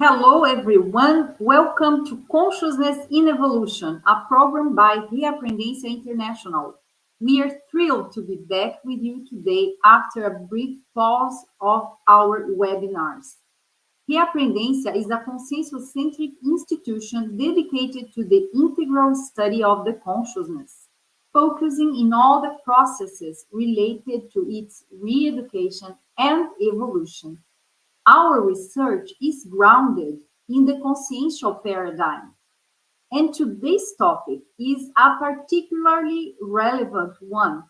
Hello, everyone. Welcome to Consciousness in Evolution, a program by Reaprendência International. We are thrilled to be back with you today after a brief pause of our webinars. Reaprendência is a conscientiocentric institution dedicated to the integral study of the consciousness, focusing in all the processes related to its re-education and evolution. Our research is grounded in the consciential paradigm, and today's topic is a particularly relevant one.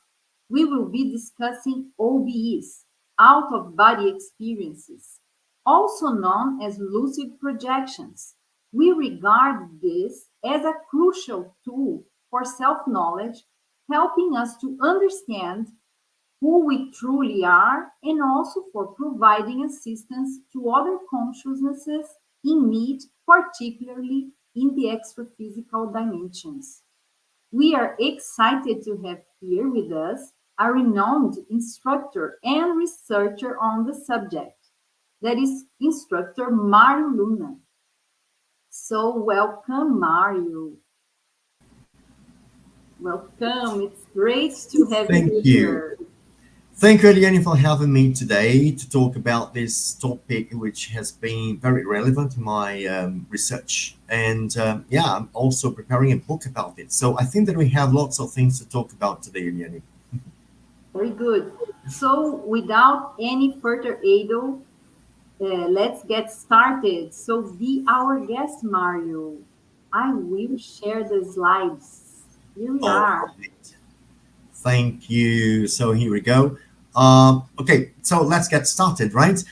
We will be discussing OBEs, out-of-body experiences, also known as lucid projections. We regard this as a crucial tool for self-knowledge, helping us to understand who we truly are, and also for providing assistance to other consciousnesses in need, particularly in the extra-physical dimensions. We are excited to have here with us a renowned instructor and researcher on the subject, that is Instructor Mário Luna. So welcome, Mário. Welcome. It's great to have you here. Thank you, Eliane, for having me today to talk about this topic, which has been very relevant in my research. And I'm also preparing a book about it. So I think that we have lots of things to talk about today, Eliane. Very good. So without any further ado, let's get started. So be our guest, Mário. I will share the slides. Here we are. Right. Thank you. So here we go. Okay, so let's get started, right?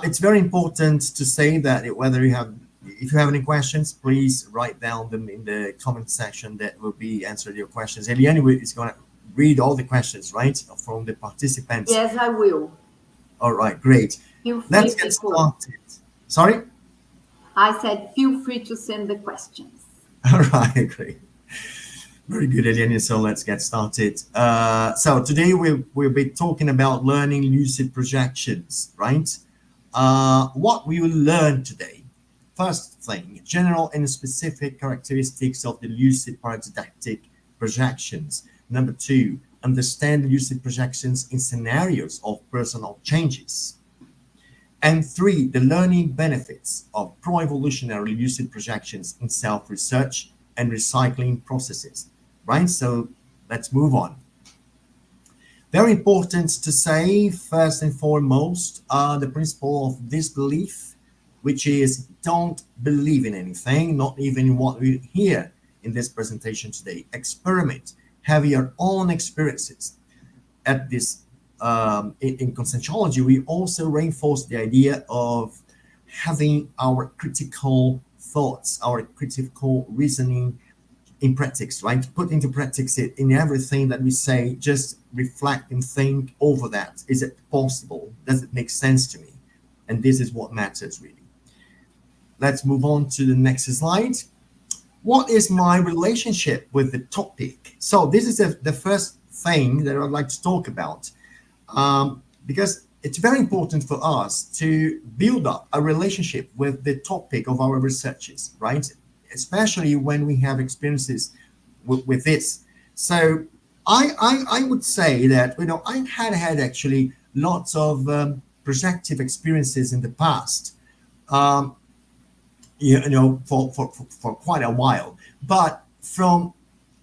It's very important to say that if you have any questions, please write down them in the comment section that will be answering your questions. Eliane is going to read all the questions, right, from the participants. Yes, I will. All right, great. Let's get started. Sorry? I said feel free to send the questions. All right, great. Very good, Eliane. So let's get started. So today we'll be talking about learning lucid projections, right? What we will learn today. First thing, general and specific characteristics of the lucid paradidactic projections. Number two, understand lucid projections in scenarios of personal changes. And three, the learning benefits of pro-evolutionary lucid projections in self-research and recycling processes. Right, so let's move on. Very important to say, first and foremost, the principle of disbelief, which is don't believe in anything, not even what we hear in this presentation today. Experiment, have your own experiences. At this, in Conscientiology, we also reinforce the idea of having our critical thoughts, our critical reasoning in practice, right? Put into practice it in everything that we say, just reflect and think over that. Is it possible? Does it make sense to me? And this is what matters, really. Let's move on to the next slide. What is my relationship with the topic? So this is the first thing that I'd like to talk about, because it's very important for us to build up a relationship with the topic of our researches, right? Especially when we have experiences with this. So I would say that, I had actually lots of projective experiences in the past, for quite a while. But from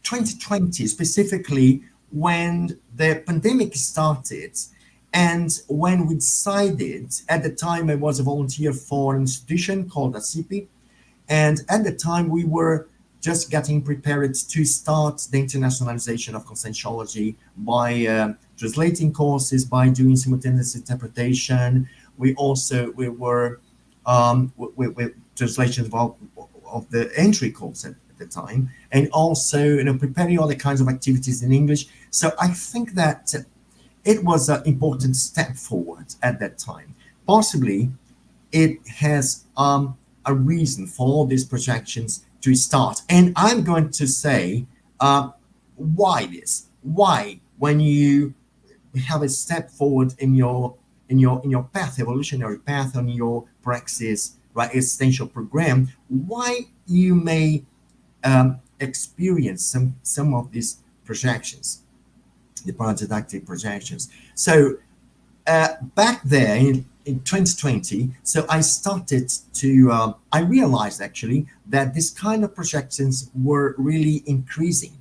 2020, specifically when the pandemic started, and when we decided, at the time I was a volunteer for an institution called ACP, and at the time, we were just getting prepared to start the internationalization of Conscientiology by translating courses, by doing simultaneous interpretation. We were with translations of the entry course at the time, and also preparing all the kinds of activities in English. So I think that it was an important step forward at that time. Possibly, it has a reason for all these projections to start, and I'm going to say why this. Why, when you have a step forward in your path, evolutionary path, on your praxis, right, existential program, why you may experience some of these projections, the paradidactic projections. So back there in 2020, so I started to, I realized actually that this kind of projections were really increasing.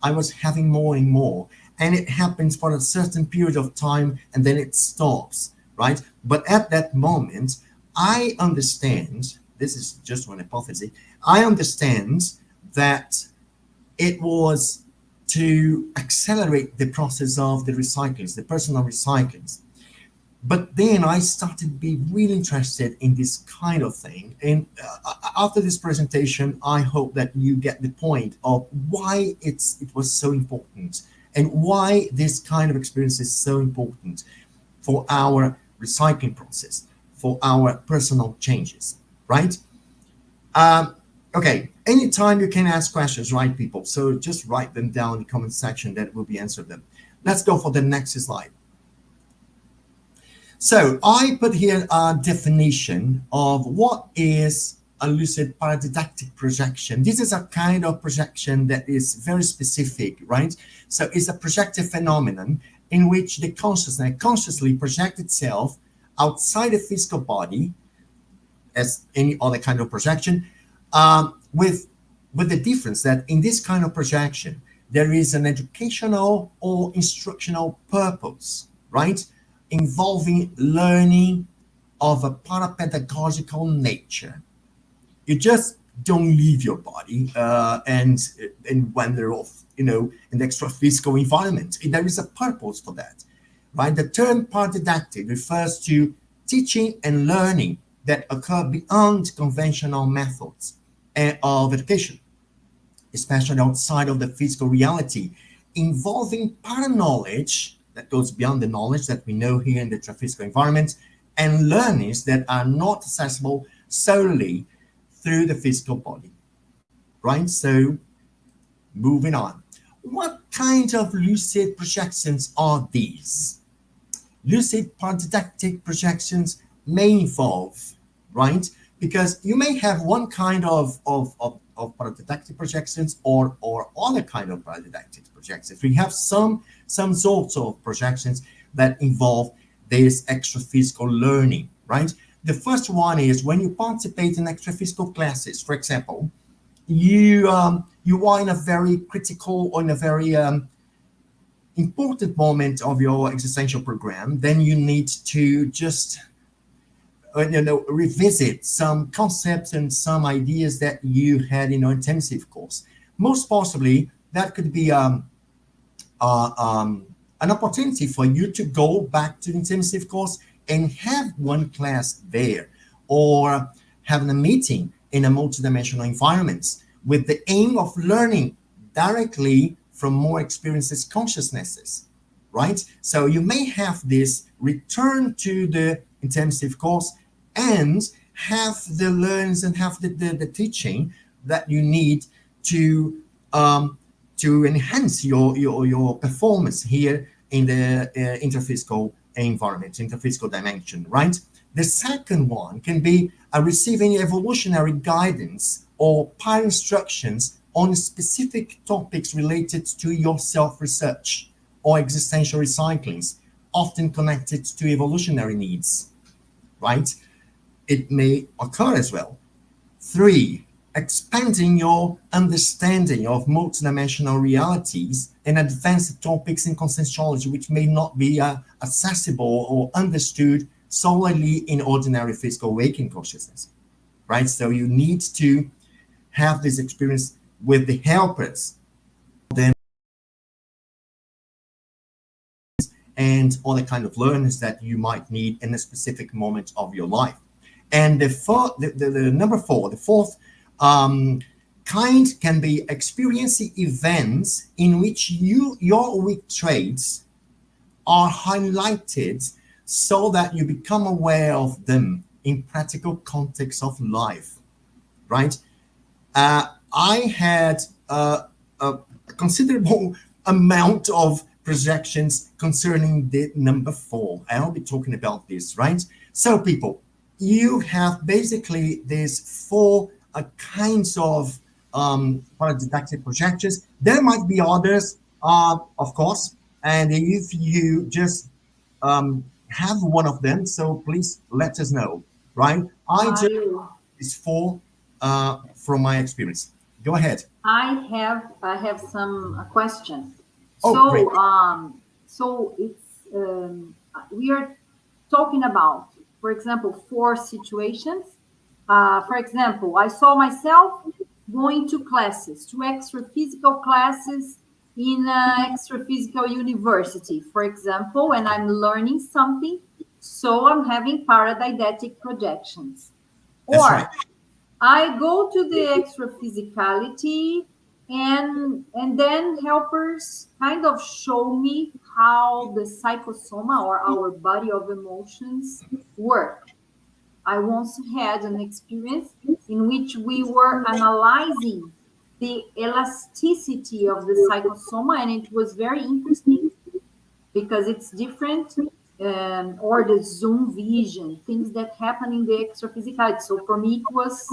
I was having more and more, and it happens for a certain period of time and then it stops, right? But at that moment, I understand, this is just one hypothesis, I understand that it was to accelerate the process of the recyclings, the personal recyclings. But then I started to be really interested in this kind of thing. And after this presentation, I hope that you get the point of why it was so important and why this kind of experience is so important for our recycling process, for our personal changes, right? Okay, anytime you can ask questions, right, people? So just write them down in the comment section that will be answered them. Let's go for the next slide. So I put here a definition of what is a lucid paradidactic projection. This is a kind of projection that is very specific, right? So it's a projective phenomenon in which the consciousness consciously projects itself outside the physical body, as any other kind of projection, with the difference that in this kind of projection, there is an educational or instructional purpose, right? Involving learning of a parapedagogical nature. You just don't leave your body and wander off, in the extra physical environment. There is a purpose for that, right? The term paradidactic refers to teaching and learning that occur beyond conventional methods of education, especially outside of the physical reality, involving para-knowledge that goes beyond the knowledge that we know here in the physical environment, and learnings that are not accessible solely through the physical body, right? So moving on. What kind of lucid projections are these? Lucid paradidactic projections may involve, right? Because you may have one kind of paradidactic projections or other kind of paradidactic projections. We have some sorts of projections that involve this extra physical learning, right? The first one is when you participate in extra physical classes. For example, you are in a very critical or in a very important moment of your existential program, then you need to just revisit some concepts and some ideas that you had in your intensive course. Most possibly, that could be an opportunity for you to go back to the intensive course and have one class there, or having a meeting in a multidimensional environment with the aim of learning directly from more experienced consciousnesses, right? So you may have this return to the intensive course and have the learnings and have the teaching that you need to enhance your performance here in the interphysical environment, interphysical dimension, right? The second one can be receiving evolutionary guidance or peer instructions on specific topics related to your self-research or existential recyclings, often connected to evolutionary needs, right? It may occur as well. 3, expanding your understanding of multidimensional realities and advanced topics in conscientiology, which may not be accessible or understood solely in ordinary physical waking consciousness, right? So you need to have this experience with the helpers, then, and other kind of learnings that you might need in a specific moment of your life. And the number 4, the fourth kind can be experiencing events in which your weak traits are highlighted so that you become aware of them in practical context of life, right? I had a considerable amount of projections concerning the number 4. I'll be talking about this, right? So people, you have basically these four kinds of paradidactic projections. There might be others, of course, and if you just have one of them, so please let us know, right? I just Mario, is four from my experience. Go ahead. I have some questions. Oh, great. So it's we are talking about, for example, four situations. For example, I saw myself going to classes, to extra physical classes in an extra physical university, for example, and I'm learning something, so I'm having paradidactic projections. That's right. Or I go to the extra physicality, and then helpers kind of show me how the psychosoma or our body of emotions work. I once had an experience in which we were analyzing the elasticity of the psychosoma, and it was very interesting because it's different, or the zoom vision, things that happen in the extraphysicality. So for me, it was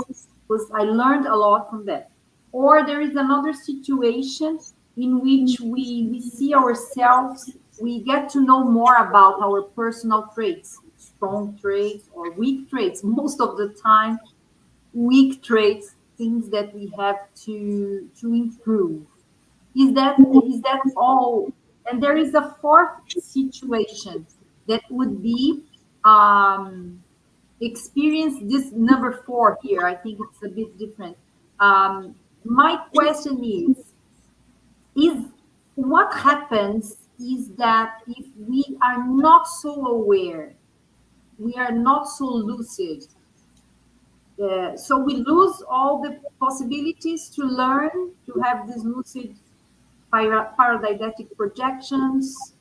I learned a lot from that. Or there is another situation in which we see ourselves, we get to know more about our personal traits, strong traits or weak traits. Most of the time, weak traits, things that we have to improve. Is that all? And there is a fourth situation that would be experience this number four here. I think it's a bit different. My question is what happens is that if we are not so aware, we are not so lucid, so we lose all the possibilities to learn, to have these lucid paradidactic projections.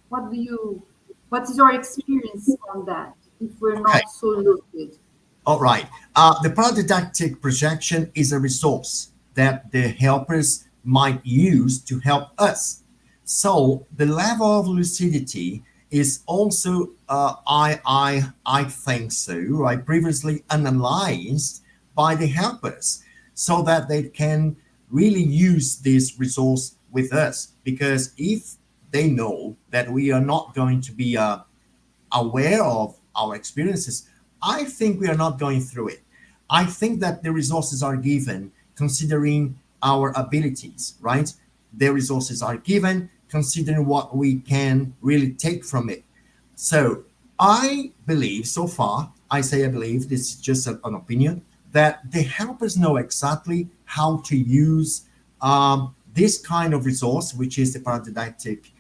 What do you, what is your experience on that if we're Okay. not so lucid? All right. The paradidactic projection is a resource that the helpers might use to help us. So the level of lucidity is also, I think so, I previously analyzed by the helpers so that they can really use this resource with us. Because if they know that we are not going to be aware of our experiences, I think we are not going through it. I think that the resources are given considering our abilities, right? The resources are given considering what we can really take from it. So I believe, so far, I say I believe, this is just an opinion, that the helpers know exactly how to use this kind of resource, which is the paradidactic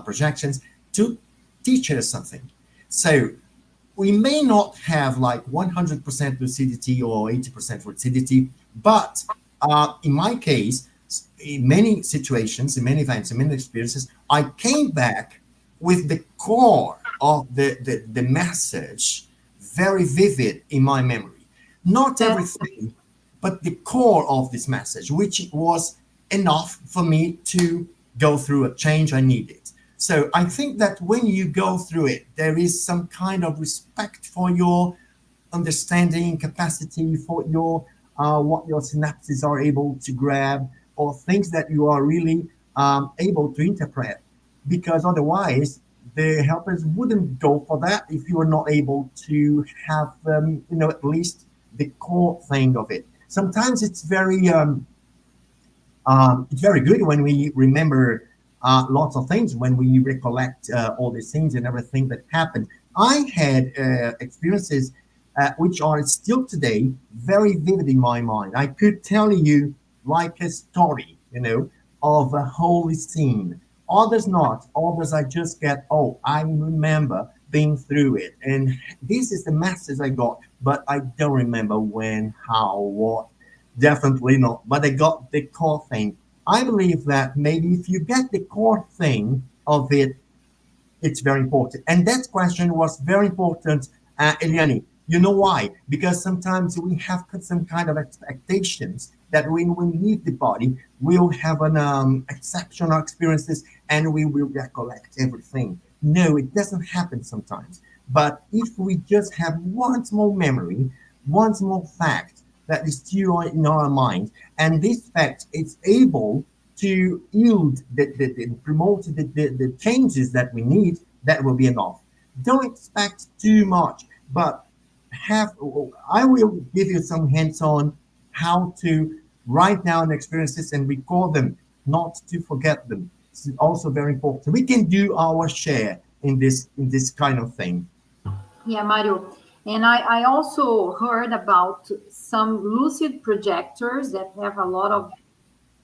projections, to teach us something. So we may not have like 100% lucidity or 80% lucidity, but in my case, in many situations, in many events, in many experiences, I came back with the core of the message very vivid in my memory. Not That's everything, but the core of this message, which was enough for me to go through a change I needed. So I think that when you go through it, there is some kind of respect for your understanding capacity, for your what your synapses are able to grab, or things that you are really able to interpret. Because otherwise, the helpers wouldn't go for that if you are not able to have, at least the core thing of it. Sometimes it's very good when we remember lots of things, when we recollect all these things and everything that happened. I had experiences which are still today very vivid in my mind. I could tell you like a story, of a whole scene. Others not. Others I just get, oh, I remember being through it. And this is the message I got, but I don't remember when, how, what. Definitely not. But I got the core thing. I believe that maybe if you get the core thing of it, it's very important. And that question was very important, Eliani. You know why? Because sometimes we have some kind of expectations that when we leave the body, we'll have an exceptional experiences and we will recollect everything. No, it doesn't happen sometimes. But if we just have one small memory, one small fact that is still in our mind, and this fact is able to yield promote the changes that we need, that will be enough. Don't expect too much, but have I will give you some hints on how to write down experiences and record them, not to forget them. It's also very important. We can do our share in this kind of thing. Yeah, Mario. And I also heard about some lucid projectors that have a lot of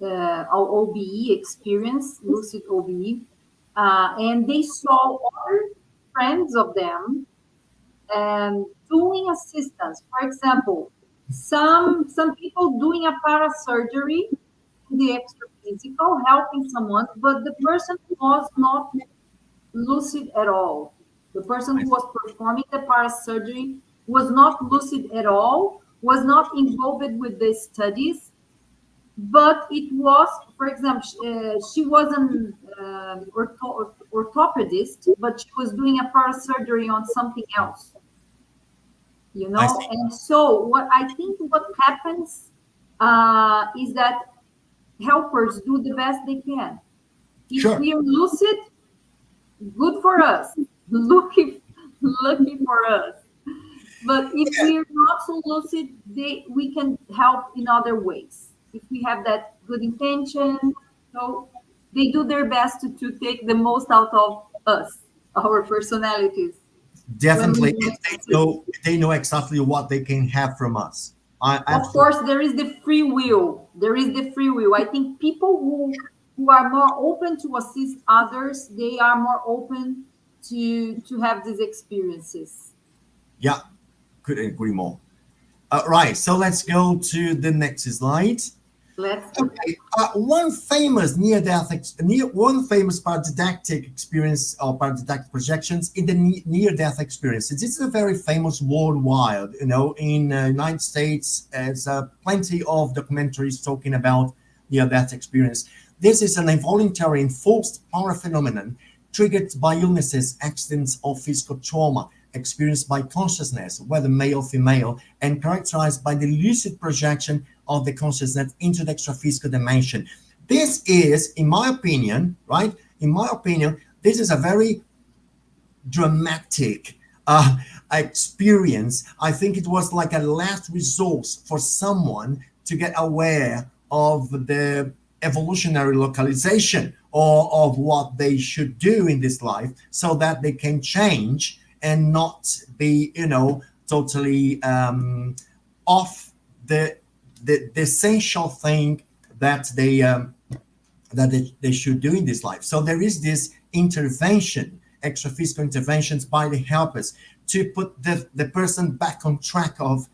OBE experience, lucid OBE, and they saw other friends of them doing assistance. For example, some people doing a parasurgery in the extra physical, helping someone, but the person was not lucid at all. The person who was performing the parasurgery was not lucid at all, was not involved with the studies, but it was, for example, she was an orthopedist, but she was doing a parasurgery on something else, you I know? see. And so what I think what happens is that helpers do the best they can. If Sure. we are lucid, good for us. Lucky for us. But if we are not so lucid, we can help in other ways. If we have that good intention, so they do their best to take the most out of us, our personalities, when we Definitely, want to assist. if they know exactly what they can have from us. I Of absolutely. course, there is the free will. There is the free will. I think people who are more open to assist others, they are more open to have these experiences. Yeah, couldn't agree more. Right, so let's go to the next slide. Let's go. Okay, one famous paradidactic experience or paradidactic projections in the near-death experiences. This is a very famous worldwide. You know, in United States, there's plenty of documentaries talking about near-death experience. This is an involuntary enforced power phenomenon triggered by illnesses, accidents, or physical trauma experienced by consciousness, whether male or female, and characterized by the lucid projection of the consciousness into the extra-physical dimension. This is, in my opinion, right? In my opinion, this is a very dramatic experience. I think it was like a last resource for someone to get aware of the evolutionary localization or of what they should do in this life so that they can change and not be, totally off the essential thing that they should do in this life. So there is this intervention, extra physical interventions by the helpers to put the person back on track of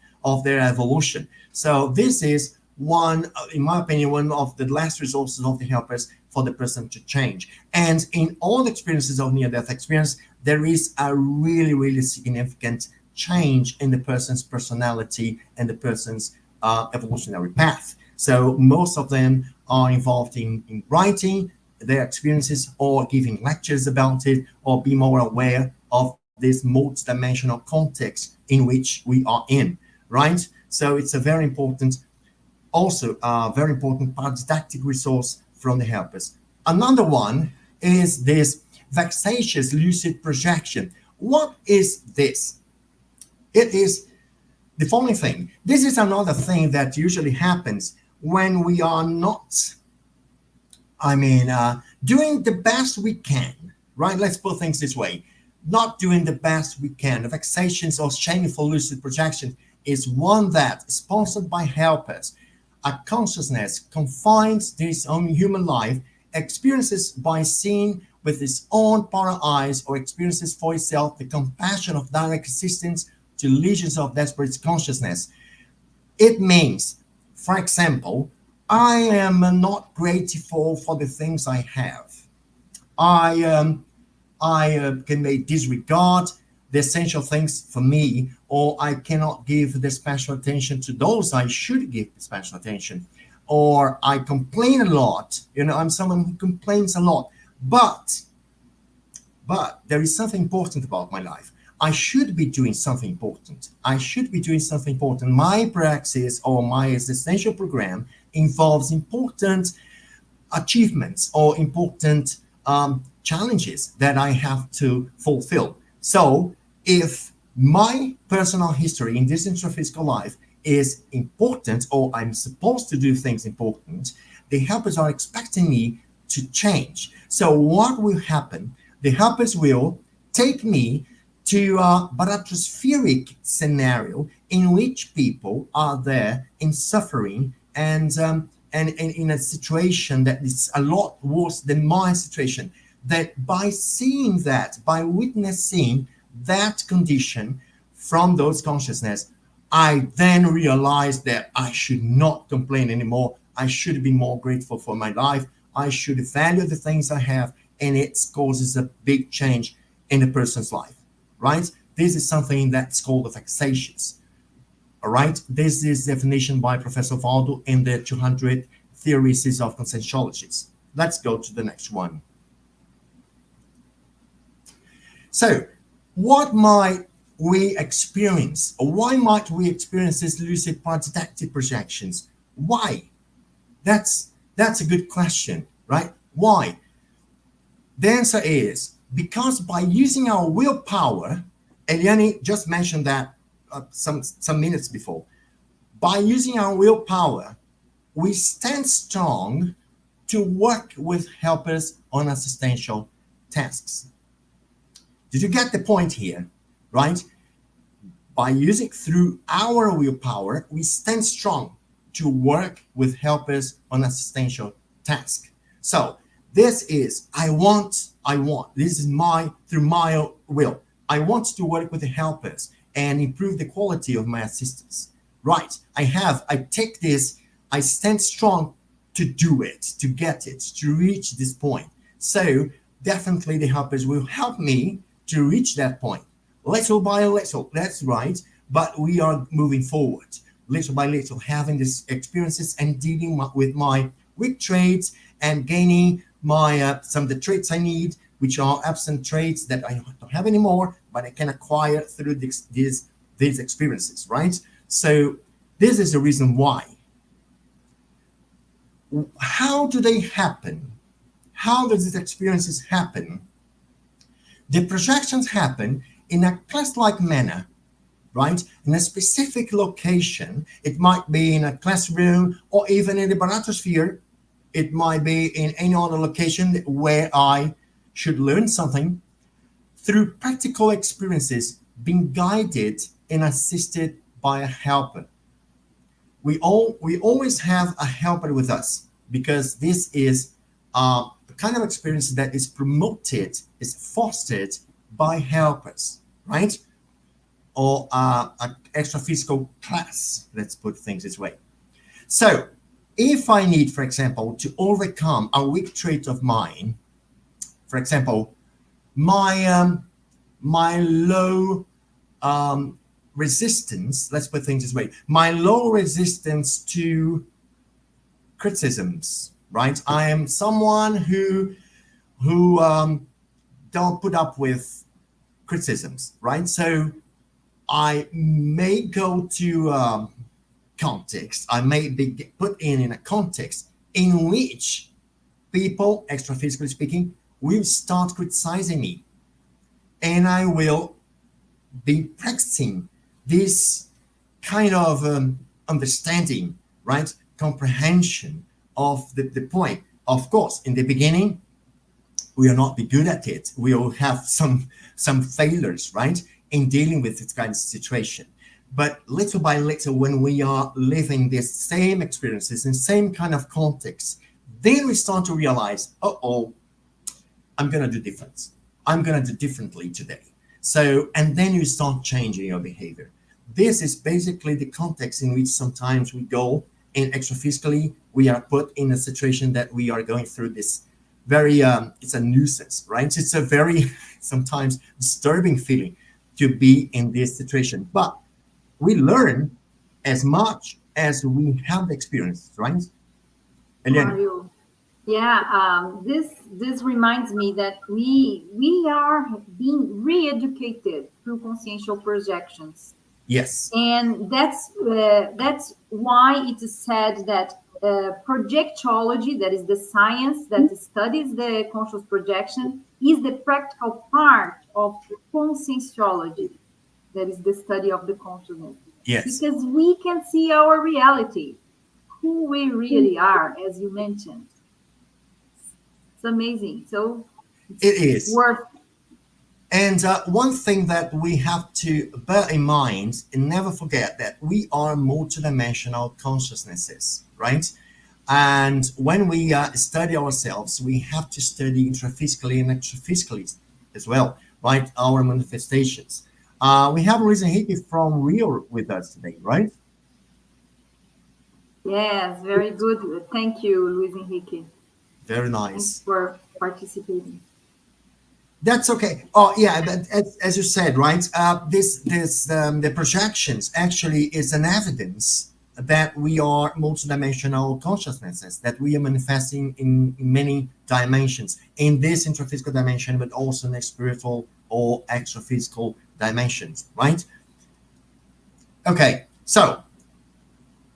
their evolution. So this is one, in my opinion, one of the last resources of the helpers for the person to change. And in all experiences of near-death experience, there is a really, really significant change in the person's personality and the person's evolutionary path. So most of them are involved in writing their experiences or giving lectures about it or be more aware of this multidimensional context in which we are in, right? So it's a very important, also a very important didactic resource from the helpers. Another one is this vexatious lucid projection. What is this? It is the following thing. This is another thing that usually happens when we are not, doing the best we can, right? Let's put things this way. Not doing the best we can. The vexations or shameful lucid projection is one that is sponsored by helpers. A consciousness confines this own human life, experiences by seeing with its own para eyes or experiences for itself the compassion of direct assistance to legions of desperate consciousness. It means, for example, I am not grateful for the things I have. I can may disregard the essential things for me, or I cannot give the special attention to those I should give the special attention, or I complain a lot. I'm someone who complains a lot, but there is something important about my life. I should be doing something important. I should be doing something important. My praxis or my existential program involves important achievements or important challenges that I have to fulfill. So if my personal history in this intraphysical life is important, or I'm supposed to do things important, the helpers are expecting me to change. So what will happen? The helpers will take me to a baratospheric scenario in which people are there in suffering and in a situation that is a lot worse than my situation. That by seeing that, by witnessing that condition from those consciousness, I then realized that I should not complain anymore. I should be more grateful for my life. I should value the things I have, and it causes a big change in a person's life, right? This is something that's called the vexatious, all right? This is definition by Professor Valdo in the 200 Theories of Conscientiology. Let's go to the next one. So, what might we experience, or why might we experience these lucid projective projections? Why? That's a good question, right? Why? The answer is because by using our willpower, Eliane just mentioned that some minutes before, by using our willpower, we stand strong to work with helpers on assistential tasks. Did you get the point here, right? By using through our willpower, we stand strong to work with helpers on assistential task. So this is, I want, this is through my will. I want to work with the helpers and improve the quality of my assistance. Right, I take this, I stand strong to do it, to get it, to reach this point. So definitely the helpers will help me to reach that point. Little by little, that's right, but we are moving forward. Little by little, having these experiences and dealing with my weak traits and gaining my some of the traits I need, which are absent traits that I don't have anymore, but I can acquire through these experiences, right? So this is the reason why. How do they happen? How does these experiences happen? The projections happen in a class-like manner, right? In a specific location. It might be in a classroom or even in the baratosphere. It might be in any other location where I should learn something through practical experiences, being guided and assisted by a helper. We always have a helper with us because this is the kind of experience that is promoted, is fostered by helpers, right? Or an extra physical class, let's put things this way. So if I need, for example, to overcome a weak trait of mine, for example, my low resistance, let's put things this way, my low resistance to criticisms, right? I am someone who don't put up with criticisms, right? So I may go to context, I may be put in a context in which people, extraphysically speaking, will start criticizing me. And I will be practicing this kind of understanding, right? Comprehension of the point. Of course, in the beginning, we will not be good at it. We will have some failures, right? In dealing with this kind of situation. But little by little, when we are living these same experiences in same kind of context, then we start to realize, I'm going to do different. I'm going to do differently today. So, and then you start changing your behavior. This is basically the context in which sometimes we go in extraphysically, we are put in a situation that we are going through this very, it's a nuisance, right? It's a very sometimes disturbing feeling to be in this situation. But we learn as much as we have the experience, right? Eliane. Mario, This reminds me that we are being re-educated through consciential projections. Yes. And that's why it is said that projectology, that is the science that studies the conscious projection, is the practical part of conscientiology, that is the study of the consciousness. Yes. Because we can see our reality, who we really are, as you mentioned. It's amazing. So It is. worth. And one thing that we have to bear in mind and never forget that we are multidimensional consciousnesses, right? And when we study ourselves, we have to study intraphysically and extraphysically as well, right? Our manifestations. We have Luis Enrique from Rio with us today, right? Yes, very good. Thank you, Luis Enrique. Very Thanks nice. for participating. That's okay. Oh, yeah, but as you said, right? The projections actually is an evidence that we are multidimensional consciousnesses, that we are manifesting in many dimensions, in this intraphysical dimension, but also in spiritual or extraphysical dimensions, right? Okay, so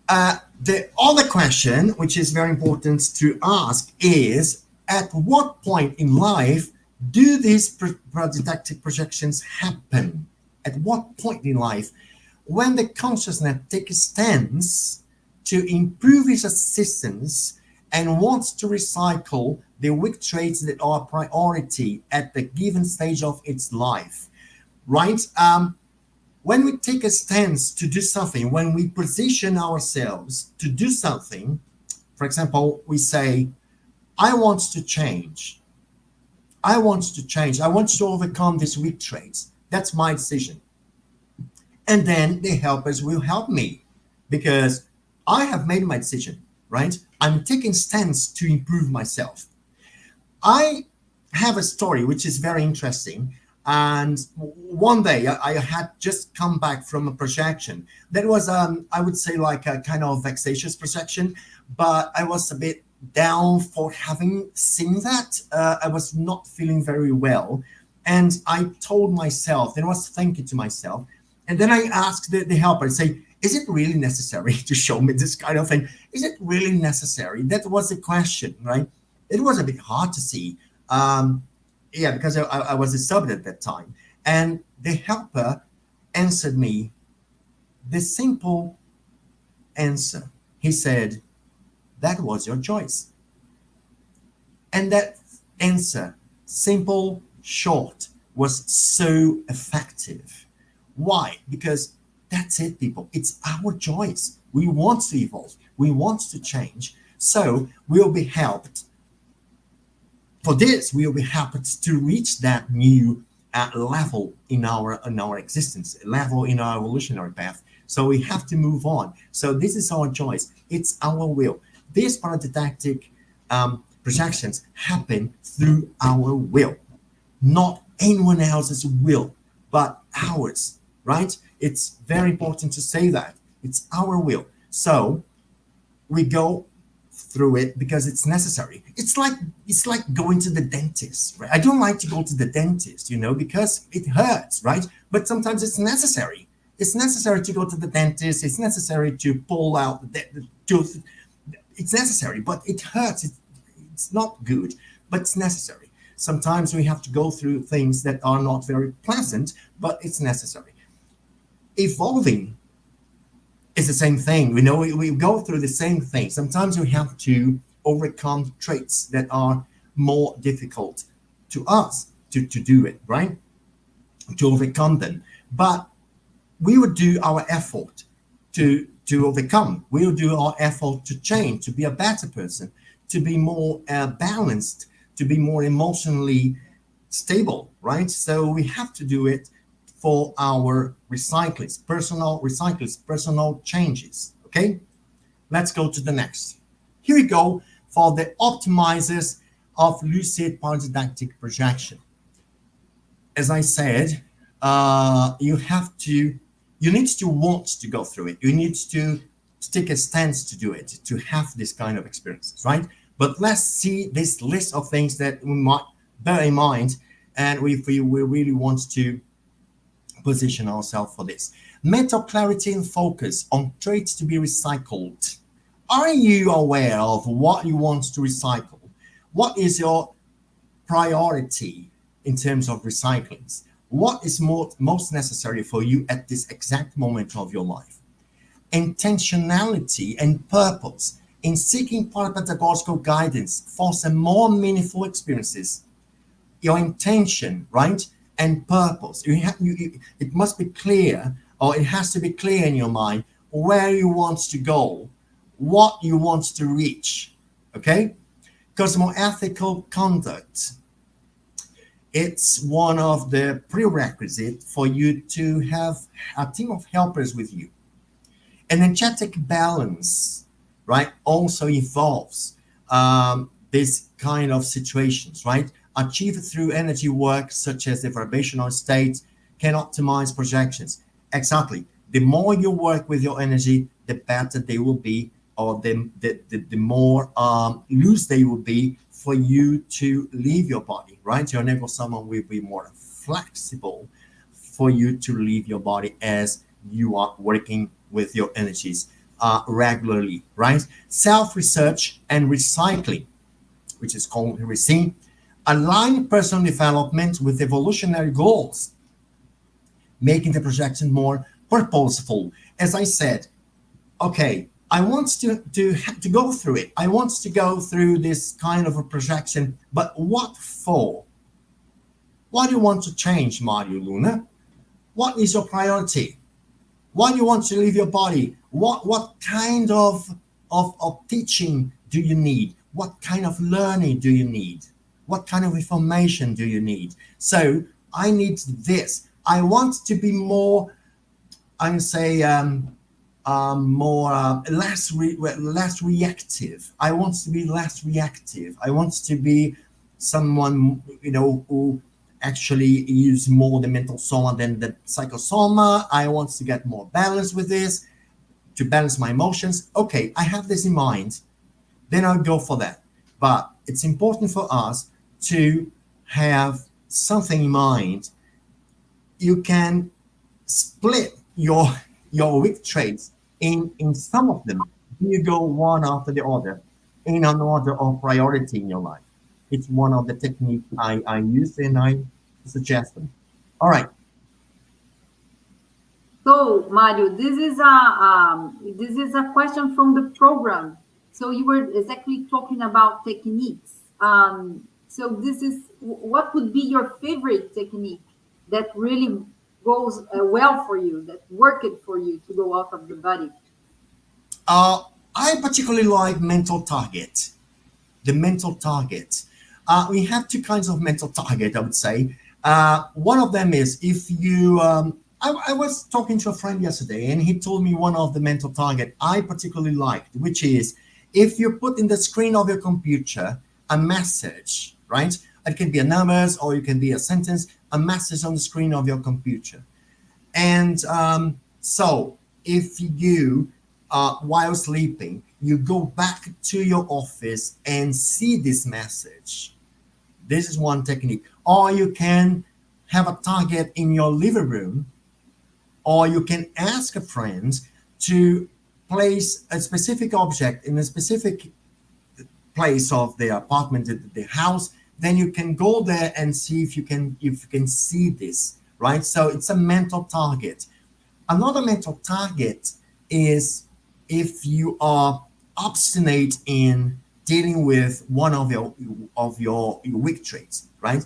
the other question, which is very important to ask, is at what point in life do these didactic projections happen? At what point in life, when the consciousness takes a stance to improve its assistance and wants to recycle the weak traits that are priority at the given stage of its life, right? When we take a stance to do something, when we position ourselves to do something, for example, we say, I want to change. I want to change. I want to overcome these weak traits. That's my decision. And then the helpers will help me because I have made my decision, right? I'm taking stance to improve myself. I have a story which is very interesting. And one day I had just come back from a projection that was, I would say, like a kind of vexatious projection, but I was a bit down for having seen that. I was not feeling very well. And I told myself, and I was thinking to myself, and then I asked the helper, say, is it really necessary to show me this kind of thing? Is it really necessary? That was the question, right? It was a bit hard to see. Yeah, because I was a sub at that time. And the helper answered me the simple answer. He said, that was your choice. And that answer, simple, short, was so effective. Why? Because that's it, people. It's our choice. We want to evolve. We want to change. So we'll be helped. For this, we will be happy to reach that new level in our existence, level in our evolutionary path. So we have to move on. So this is our choice. It's our will. These paradidactic projections happen through our will, not anyone else's will, but ours, right? It's very important to say that. It's our will. So we go through it because it's necessary. It's like going to the dentist, right? I don't like to go to the dentist, because it hurts, right? But sometimes it's necessary. It's necessary to go to the dentist. It's necessary to pull out the tooth. It's necessary, but it hurts. It's not good, but it's necessary. Sometimes we have to go through things that are not very pleasant, but it's necessary. Evolving is the same thing. We go through the same thing. Sometimes we have to overcome traits that are more difficult to us to do it, right? To overcome them. But we would do our effort to overcome. We will do our effort to change, to be a better person, to be more balanced, to be more emotionally stable, right? So we have to do it for our personal changes. Okay, let's go to the next. Here we go for the optimizers of lucid paradidactic projection. As I said, you need to want to go through it. You need to take a stance to do it, to have this kind of experiences, right? But let's see this list of things that we might bear in mind, and if we really want to position ourselves for this. Mental clarity and focus on traits to be recycled. Are you aware of what you want to recycle? What is your priority in terms of recyclings? What is most necessary for you at this exact moment of your life? Intentionality and purpose in seeking parapedagogical guidance for some more meaningful experiences. Your intention, right, and purpose. It must be clear, or it has to be clear in your mind where you want to go, what you want to reach, okay? Because more ethical conduct, it's one of the prerequisites for you to have a team of helpers with you. Energetic balance, right, also involves this kind of situations, right? Achieved through energy work such as the vibrational state can optimize projections. Exactly. The more you work with your energy, the better they will be, or the more loose they will be for you to leave your body, right? Your nervous someone will be more flexible for you to leave your body as you are working with your energies regularly, right? Self-research and recycling, which is called RECE, align personal development with evolutionary goals, making the projection more purposeful. As I said, okay, I want to go through it. I want to go through this kind of a projection, but what for? What do you want to change, Mário Luna? What is your priority? Why do you want to leave your body? What kind of teaching do you need? What kind of learning do you need? What kind of information do you need? So I need this. I want to be more, I would say, less reactive. I want to be less reactive. I want to be someone, who actually use more the mental soma than the psychosoma. I want to get more balance with this, to balance my emotions. Okay, I have this in mind. Then I'll go for that. But it's important for us to have something in mind. You can split your weak traits in some of them. You go one after the other in an order of priority in your life. It's one of the techniques I use and I suggest them. All right. So, Mario, this is a question from the program. So you were exactly talking about techniques. So this is what would be your favorite technique that really goes well for you, that worked for you to go out of the body? I particularly like mental target. The mental target. We have two kinds of mental target, I would say. One of them is if you. I was talking to a friend yesterday, and he told me one of the mental target I particularly liked, which is if you put in the screen of your computer a message, right? It can be a numbers or it can be a sentence, a message on the screen of your computer. And so if you, while sleeping, you go back to your office and see this message, this is one technique. Or you can have a target in your living room, or you can ask a friend to place a specific object in a specific place of the apartment, the house. Then you can go there and see if you can see this, right? So it's a mental target. Another mental target is if you are obstinate in dealing with one of your weak traits, right?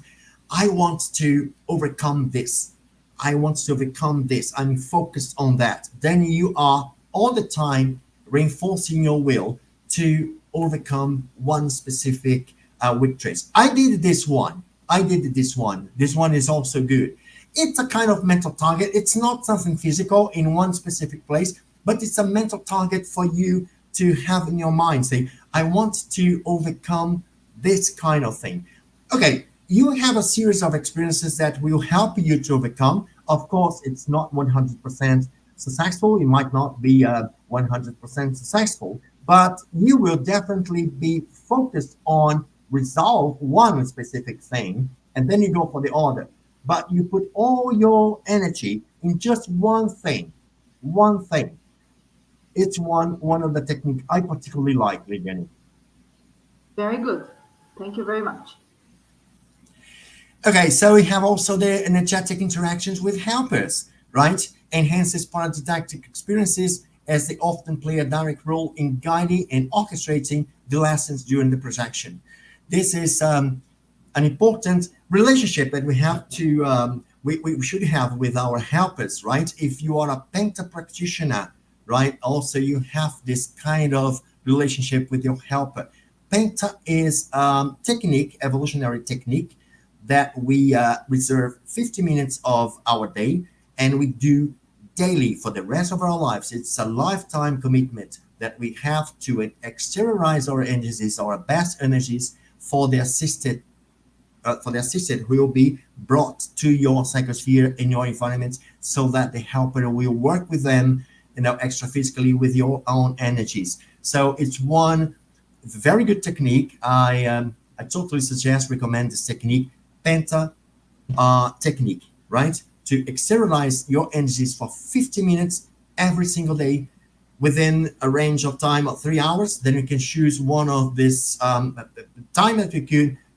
I want to overcome this. I want to overcome this. I'm focused on that. Then you are all the time reinforcing your will to overcome one specific weak trait. I did this one. This one is also good. It's a kind of mental target. It's not something physical in one specific place, but it's a mental target for you to have in your mind. Say, I want to overcome this kind of thing. Okay, you have a series of experiences that will help you to overcome. Of course, it's not 100% successful. It might not be 100% successful, but you will definitely be focused on resolve one specific thing, and then you go for the other. But you put all your energy in just one thing, one thing. It's one of the technique I particularly like, Liliane. Very good. Thank you very much. Okay, so we have also the energetic interactions with helpers, right? Enhances paradidactic experiences as they often play a direct role in guiding and orchestrating the lessons during the projection. This is an important relationship that we have to we should have with our helpers, right? If you are a Penta practitioner, right, also you have this kind of relationship with your helper. Penta is technique, evolutionary technique that we reserve 50 minutes of our day and we do daily for the rest of our lives. It's a lifetime commitment that we have to exteriorize our energies, our best energies for the assisted who will be brought to your psychosphere in your environment so that the helper will work with them, extra physically with your own energies. So it's one very good technique. I totally suggest, recommend this technique, Penta technique, right? To exteriorize your energies for 50 minutes every single day within a range of time of 3 hours. Then you can choose one of this time that you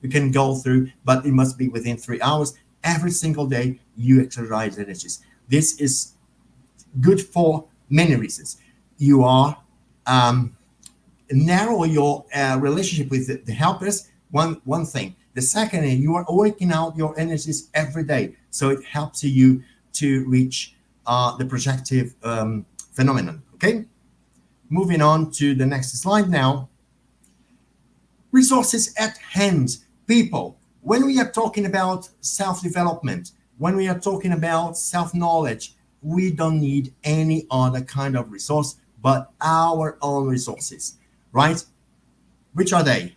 can go through, but it must be within 3 hours. Every single day, you exercise energies. This is good for many reasons. You are narrow your relationship with the helpers. One thing. The second is you are working out your energies every day, so it helps you to reach the projective phenomenon. Okay, moving on to the next slide now. Resources at hand, people. When we are talking about self-development, when we are talking about self-knowledge, we don't need any other kind of resource but our own resources, right? Which are they?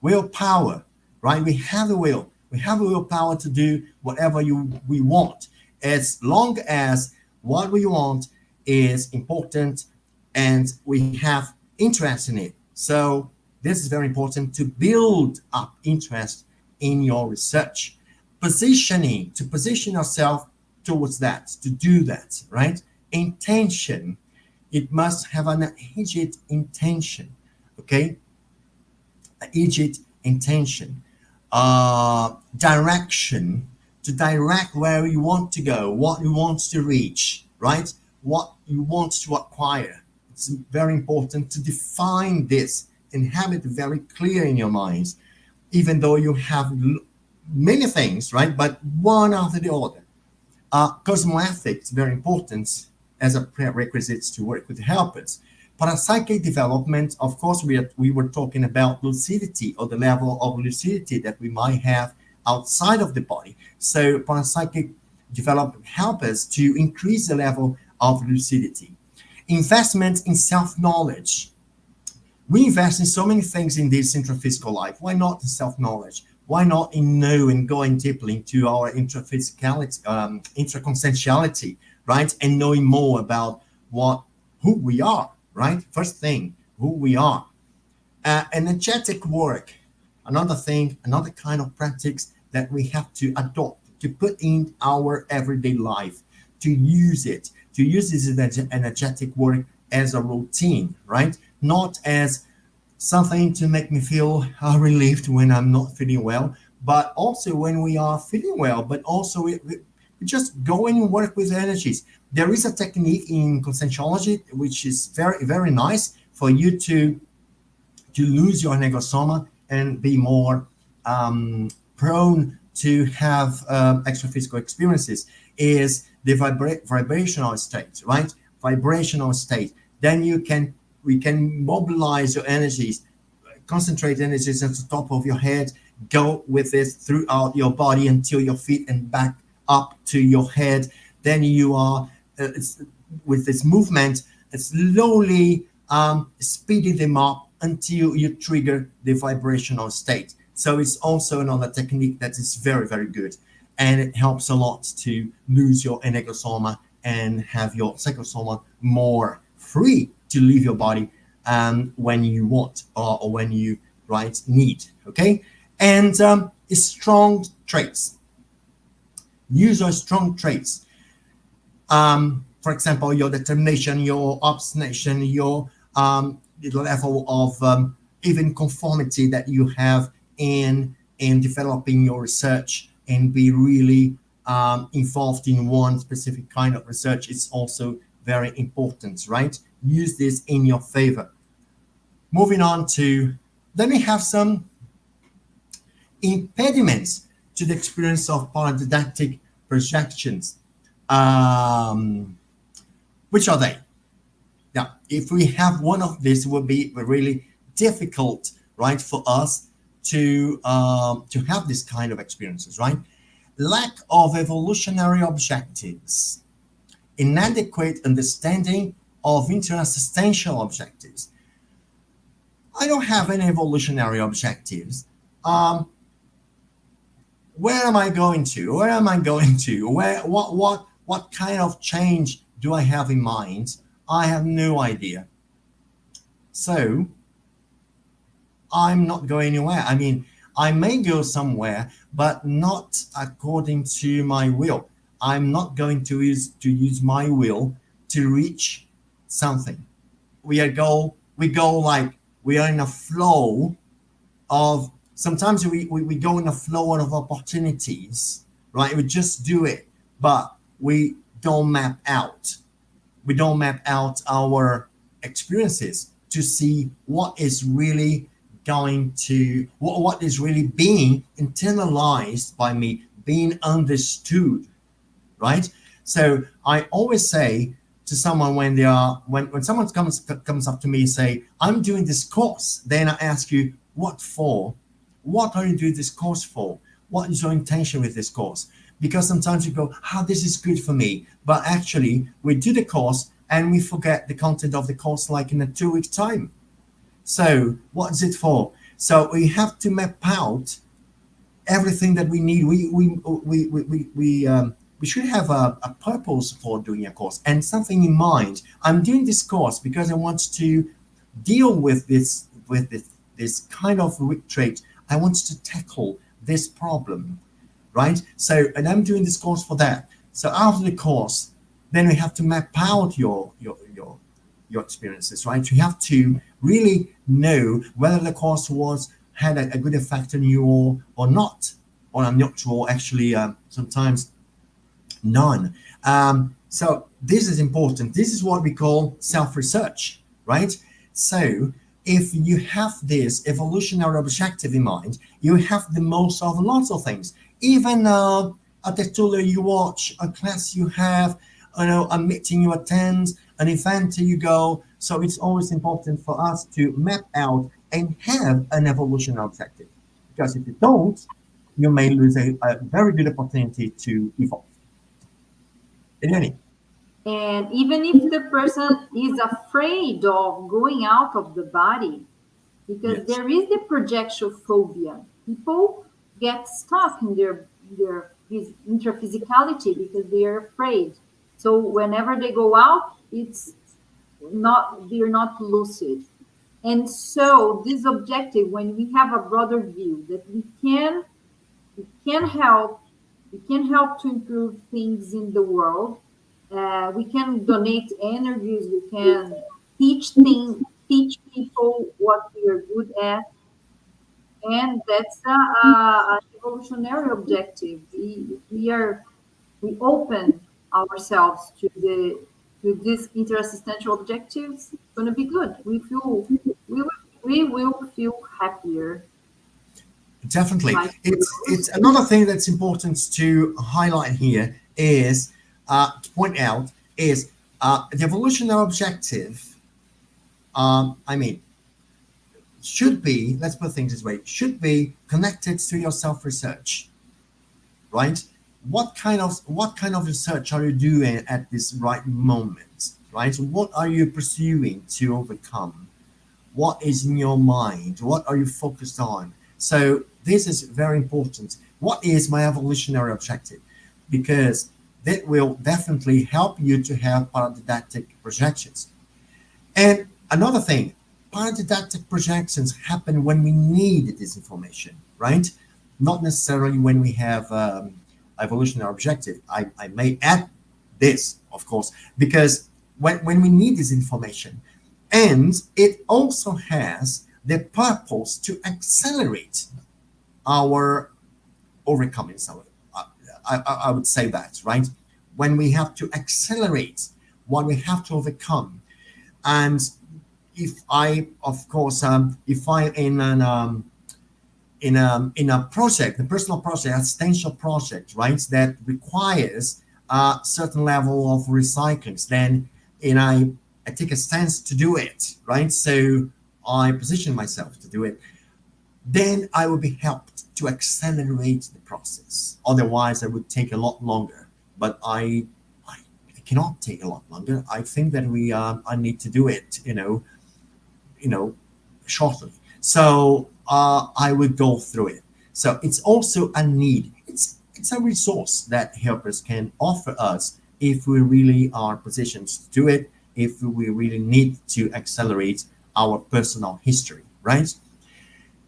Willpower, right? We have the will. We have the willpower to do whatever we want, as long as what we want is important and we have interest in it. So this is very important to build up interest in your research. Positioning, to position yourself towards that, to do that, right? Intention, it must have an immediate intention, okay? Immediate intention. Direction, to direct where you want to go, what you want to reach, right? What you want to acquire. It's very important to define this and have it very clear in your minds, even though you have many things, right? But one after the other. Cosmoethics, very important as a prerequisite to work with helpers. Parapsychic development, of course, we were talking about lucidity, or the level of lucidity that we might have outside of the body. So parapsychic development help us to increase the level of lucidity. Investment in self-knowledge. We invest in so many things in this intraphysical life. Why not in self-knowledge? Why not in knowing, going deeply into our intraphysicality, intraconscientiality, right? And knowing more about who we are, right? First thing, who we are. Energetic work, another thing, another kind of practice that we have to adopt, to put in our everyday life, to use this energetic work as a routine, right? Not as something to make me feel relieved when I'm not feeling well, but also when we are feeling well, but also we just go in and work with energies. There is a technique in Conscientiology which is very, very nice for you to lose your negosoma and be more prone to have extra physical experiences, is the vibrational state, right? Vibrational state. Then we can mobilize your energies, concentrate energies at the top of your head, go with this throughout your body until your feet and back up to your head. Then you are, with this movement, slowly speeding them up until you trigger the vibrational state. So it's also another technique that is very, very good. And it helps a lot to lose your enegosoma and have your psychosoma more free to leave your body when you want or when you need. Okay, and strong traits. Use those strong traits. For example, your determination, your obstination, your the level of even conformity that you have in developing your research and be really involved in one specific kind of research is also very important, right? Use this in your favor. Moving on to, then we have some impediments to the experience of paradidactic projections. Which are they? Now, if we have one of these, it would be really difficult, right, for us to have this kind of experiences, right? Lack of evolutionary objectives, inadequate understanding of intraconsciential objectives. I don't have any evolutionary objectives. Where am I going to? Where am I going to? What kind of change do I have in mind? I have no idea. So I'm not going anywhere. I mean, I may go somewhere, but not according to my will. I'm not going to use my will to reach something. We go like we are in a flow of, sometimes we go in a flow of opportunities, right? We just do it, but we don't map out. We don't map out our experiences to see what is really going to, what is really being internalized by me, being understood, right? So I always say to someone when they are, when someone comes up to me and say, I'm doing this course, then I ask you, what for? What are you doing this course for? What is your intention with this course? Because sometimes you go, this is good for me. But actually, we do the course and we forget the content of the course like in a 2-week time. So what is it for? So we have to map out everything that we need. We should have a purpose for doing a course and something in mind. I'm doing this course because I want to deal with this kind of weak trait. I want to tackle this problem, right? So, and I'm doing this course for that. So after the course, then we have to map out your experiences, right? You have to really know whether the course had a good effect on you or not, or I'm not sure. Actually, sometimes none. So this is important. This is what we call self-research, right? So if you have this evolutionary objective in mind, you have the most of lots of things. Even a tutorial you watch, a class you have, a meeting you attend, an event you go. So it's always important for us to map out and have an evolutionary objective. Because if you don't, you may lose a very good opportunity to evolve. Eliane. And even if the person is afraid of going out of the body, because Yes. there is the projection phobia, people get stuck in their intraphysicality because they are afraid. So whenever they go out, they're not lucid. And so this objective, when we have a broader view that we can help to improve things in the world. We can donate energies. We can teach people what we are good at, and that's an evolutionary objective. We open ourselves to these interassistential objectives. It's going to be good. We will feel happier. Definitely. It's another thing that's important to highlight here is to point out is the evolutionary objective. Should be, let's put things this way, should be connected to your self-research, right? What kind of research are you doing at this right moment, right? What are you pursuing to overcome? What is in your mind? What are you focused on? So this is very important. What is my evolutionary objective? Because that will definitely help you to have paradidactic projections. And another thing, paradidactic projections happen when we need this information, right? Not necessarily when we have evolutionary objective. I may add this, of course, because when we need this information, and it also has the purpose to accelerate our overcoming some of it. I would say that, right? When we have to accelerate what we have to overcome. And if I, of course, if I in a project, a personal project, existential project, right, that requires a certain level of recycling, then I take a stance to do it, right? So I position myself to do it. Then I will be helped to accelerate the process. Otherwise, I would take a lot longer. But I cannot take a lot longer. I think that I need to do it, shortly. So I would go through it. So it's also a need. It's a resource that helpers can offer us if we really are positioned to do it. If we really need to accelerate our personal history, right?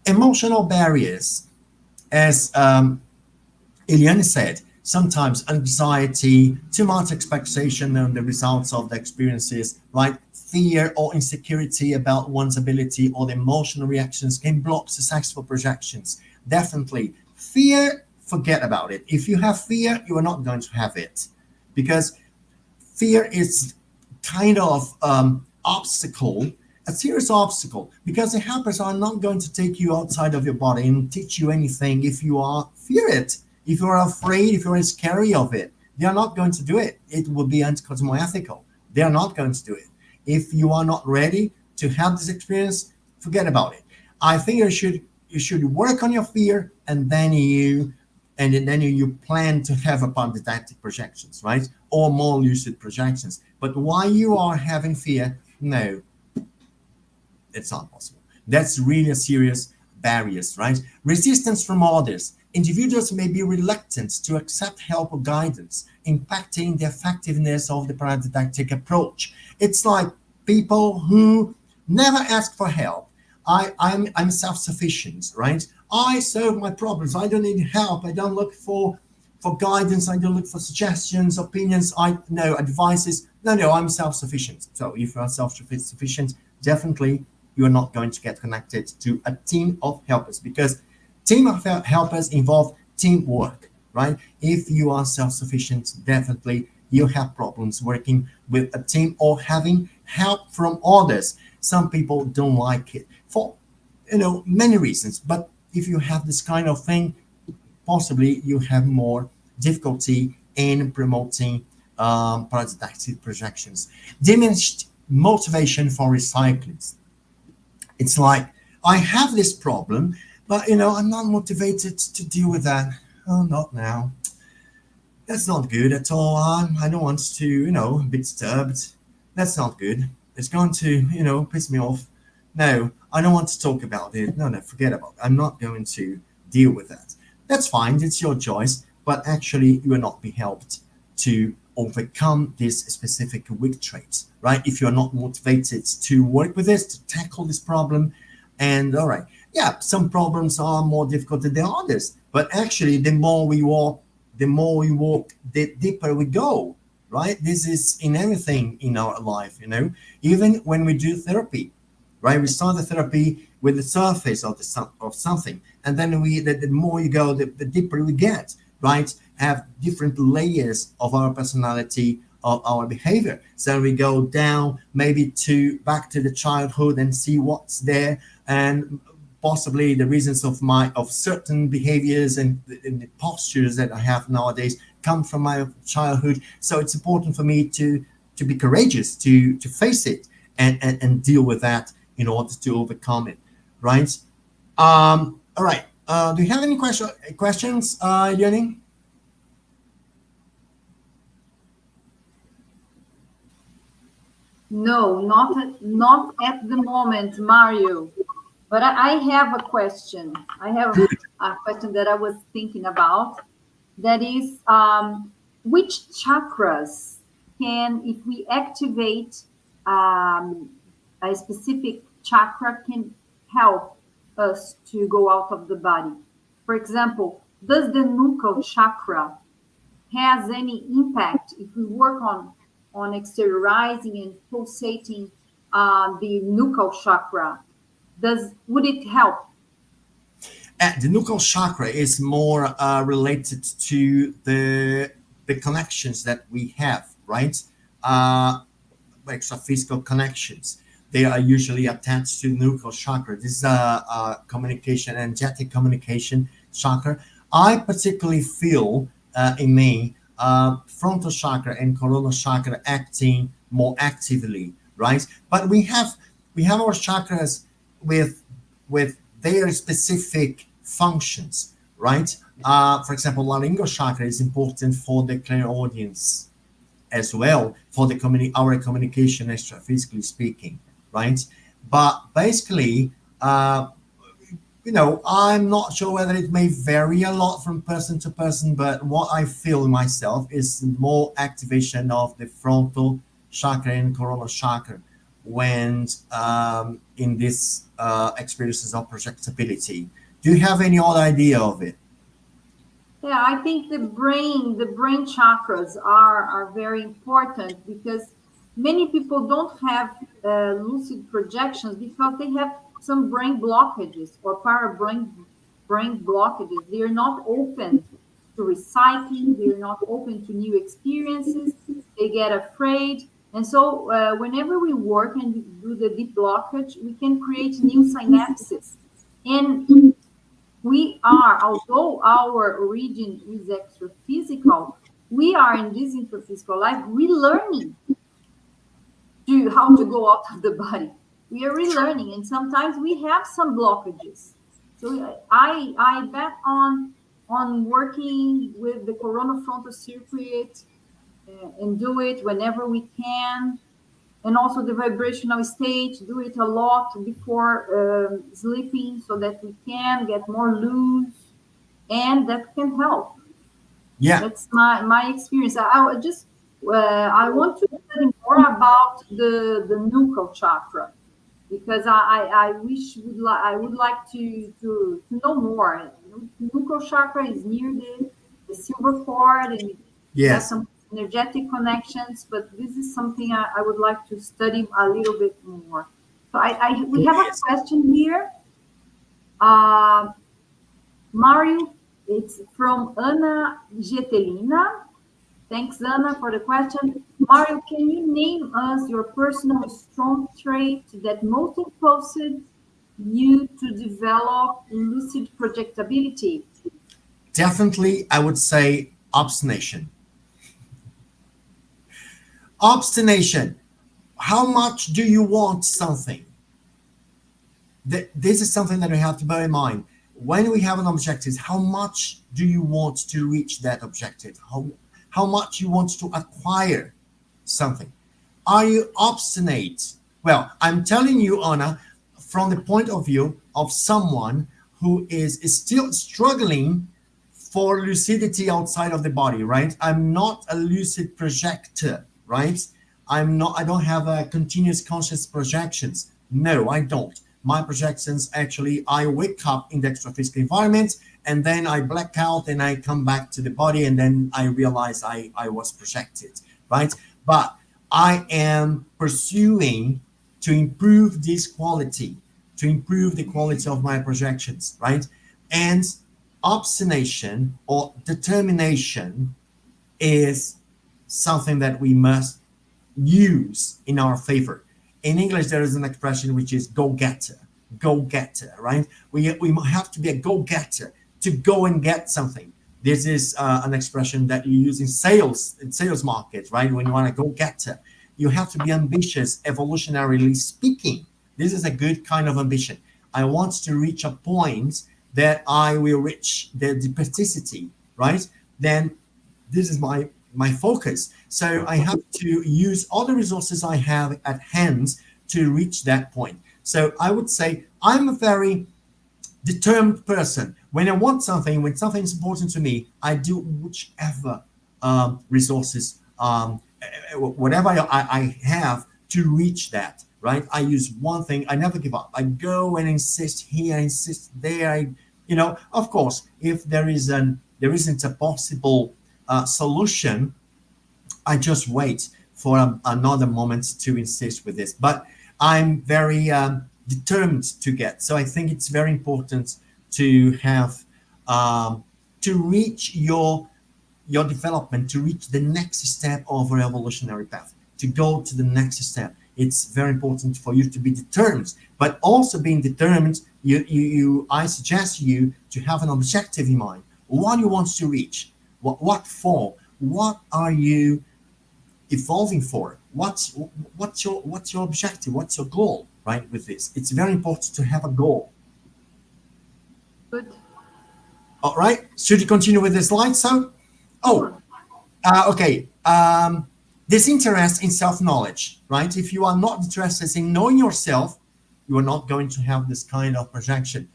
Emotional barriers, as Eliane said, sometimes anxiety, too much expectation on the results of the experiences, right? Fear or insecurity about one's ability or the emotional reactions can block successful projections. Definitely. Fear, forget about it. If you have fear, you are not going to have it because fear is kind of obstacle, a serious obstacle, because the helpers are not going to take you outside of your body and teach you anything if you are fear it. If you're afraid, if you're scary of it, they are not going to do it. It will be anti-cosmoethical. They are not going to do it. If you are not ready to have this experience, forget about it. I think you should work on your fear, and then you plan to have upon didactic projections, right? Or more lucid projections. But while you are having fear, no, it's not possible. That's really a serious barriers, right? Resistance from others. Individuals may be reluctant to accept help or guidance, impacting the effectiveness of the paradidactic approach. It's like people who never ask for help. I'm self-sufficient, right? I solve my problems. I don't need help. I don't look for guidance. I don't look for suggestions, opinions. I no advices. No, I'm self-sufficient. So if you are self-sufficient, definitely you are not going to get connected to a team of helpers because team of helpers involve teamwork, right? If you are self-sufficient, definitely you have problems working with a team or having help from others. Some people don't like it for many reasons, but if you have this kind of thing, possibly you have more difficulty in promoting paradidactic projections. Diminished motivation for recycling. It's like I have this problem, but I'm not motivated to deal with that. Oh, not now. That's not good at all. I don't want to, be disturbed. That's not good. It's going to, piss me off. No, I don't want to talk about it. No, forget about it. I'm not going to deal with that. That's fine. It's your choice. But actually, you will not be helped to overcome this specific weak traits, right? If you're not motivated to work with this, to tackle this problem, and all right, yeah, some problems are more difficult than the others, but actually, the more we walk, the deeper we go, right? This is in everything in our life, even when we do therapy, right? We start the therapy with the surface of something, and then the more you go, the deeper we get, right? Have different layers of our personality, of our behavior. So we go down maybe back to the childhood and see what's there, and possibly the reasons of certain behaviors and the postures that I have nowadays come from my childhood. So it's important for me to be courageous, to face it and deal with that in order to overcome it, right? All right. Do you have any questions, Learning? No, not at the moment, Mario. But I have a question. I have Good. a question that I was thinking about. That is, which chakras can, if we activate, um, a specific chakra can help us to go out of the body. For example, does the nuchal chakra has any impact if we work on exteriorizing and pulsating the nuchal chakra? Would it help? The nuchal chakra is more related to the connections that we have, right? Extra-physical connections. They are usually attached to nuchal chakra. This is a communication, energetic communication chakra. I particularly feel in me frontal chakra and coronal chakra acting more actively, right? But we have our chakras with their specific functions, right? For example, laryngeal chakra is important for the clairaudience as well, for the our communication, extra-physically speaking, right? But basically, I'm not sure whether it may vary a lot from person to person, but what I feel myself is more activation of the frontal chakra and coronal chakra when in these experiences of projectability. Do you have any other idea of it? Yeah, I think the brain chakras are very important, because many people don't have lucid projections because they have some brain blockages or brain blockages. They're not open to recycling. They're not open to new experiences. They get afraid. And so whenever we work and we do the deep blockage, we can create new synapses. And we are, although our origin is extra-physical, we are in this intraphysical life relearning how to go out of the body. We are relearning, and sometimes we have some blockages. So I bet on working with the coronafrontal circuit and do it whenever we can. And also the vibrational state, do it a lot before sleeping so that we can get more loose, and that can help. Yeah. That's my experience. I just I want to study more about the nuchal chakra, because I would like to know more. Nuchal chakra is near the silver cord, and it has Yes. some energetic connections, but this is something I would like to study a little bit more. So we have a question here. Mario, it's from Ana Getelina. Thanks, Anna, for the question. Mario, can you name us your personal strong trait that most impulsed you to develop lucid projectability? Definitely, I would say obstination. Obstination. How much do you want something? This is something that we have to bear in mind. When we have an objective, how much do you want to reach that objective? How much you want to acquire something? Are you obstinate? Well, I'm telling you, Anna, from the point of view of someone who is still struggling for lucidity outside of the body, right? I'm not a lucid projector, right? I don't have a continuous conscious projections. No, I don't. My projections, actually, I wake up in the extra-physical environment, and then I black out and I come back to the body, and then I realize I was projected, right? But I am pursuing to improve this quality, to improve the quality of my projections, right? And obstination or determination is something that we must use in our favor. In English, there is an expression which is go-getter, right? We have to be a go-getter to go and get something. This is an expression that you use in sales market, right? When you want to go-getter, you have to be ambitious, evolutionarily speaking. This is a good kind of ambition. I want to reach a point that I will reach the plasticity, right? Then this is my focus. So I have to use all the resources I have at hand to reach that point. So I would say I'm a very determined person. When I want something, when something is important to me, I do whichever resources, whatever I have to reach that, right? I use one thing. I never give up. I go and insist here, insist there. Of course, if there isn't a possible solution, I just wait for another moment to insist with this. But I'm very determined to get. So I think it's very important to have to reach your development, to reach the next step of an evolutionary path, to go to the next step. It's very important for you to be determined, but also being determined, I suggest you to have an objective in mind. What you want to reach, what for, what are you evolving for? What's your objective? What's your goal? Right, with this, it's very important to have a goal. Good. All right. Should you continue with the slide? So, Sure. okay. This interest in self-knowledge, right? If you are not interested in knowing yourself, you are not going to have this kind of projection.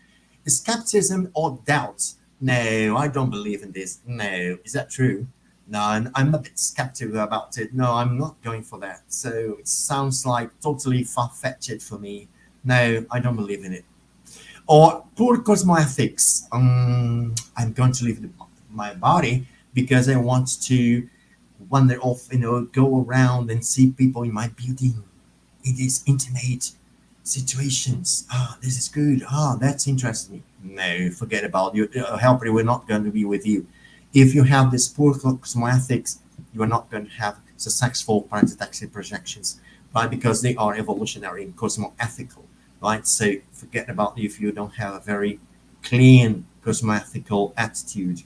Skepticism or doubts. No, I don't believe in this. No, is that true? No, I'm a bit skeptical about it. No, I'm not going for that. So it sounds like totally far-fetched for me. No, I don't believe in it. Or poor cosmoethics. I'm going to leave my body because I want to wander off, go around and see people in my building. It is intimate situations. This is good. That's interesting. No, forget about you. Helper, we're not going to be with you. If you have this poor cosmoethics, you are not going to have successful paradidactic projections, right? Because they are evolutionary and cosmoethical, right? So forget about if you don't have a very clean cosmoethical attitude.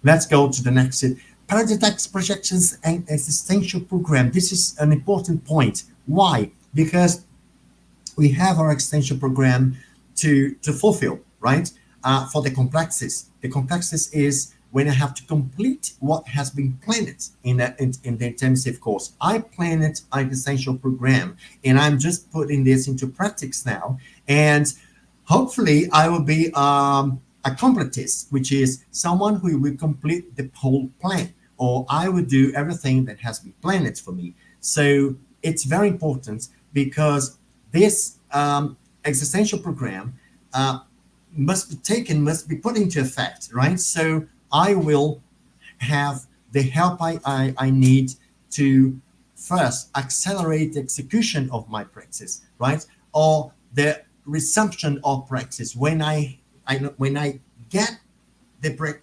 Let's go to the next. Paradidactic projections and existential program. This is an important point. Why? Because we have our existential program to fulfill, right? For the complexes. The complexes is when I have to complete what has been planned in the intensive course. I planned an existential program, and I'm just putting this into practice now. And hopefully, I will be a completist, which is someone who will complete the whole plan, or I will do everything that has been planned for me. So it's very important because this existential program must be put into effect, right? So I will have the help I need to first accelerate the execution of my practice, right? Or the resumption of practice when I get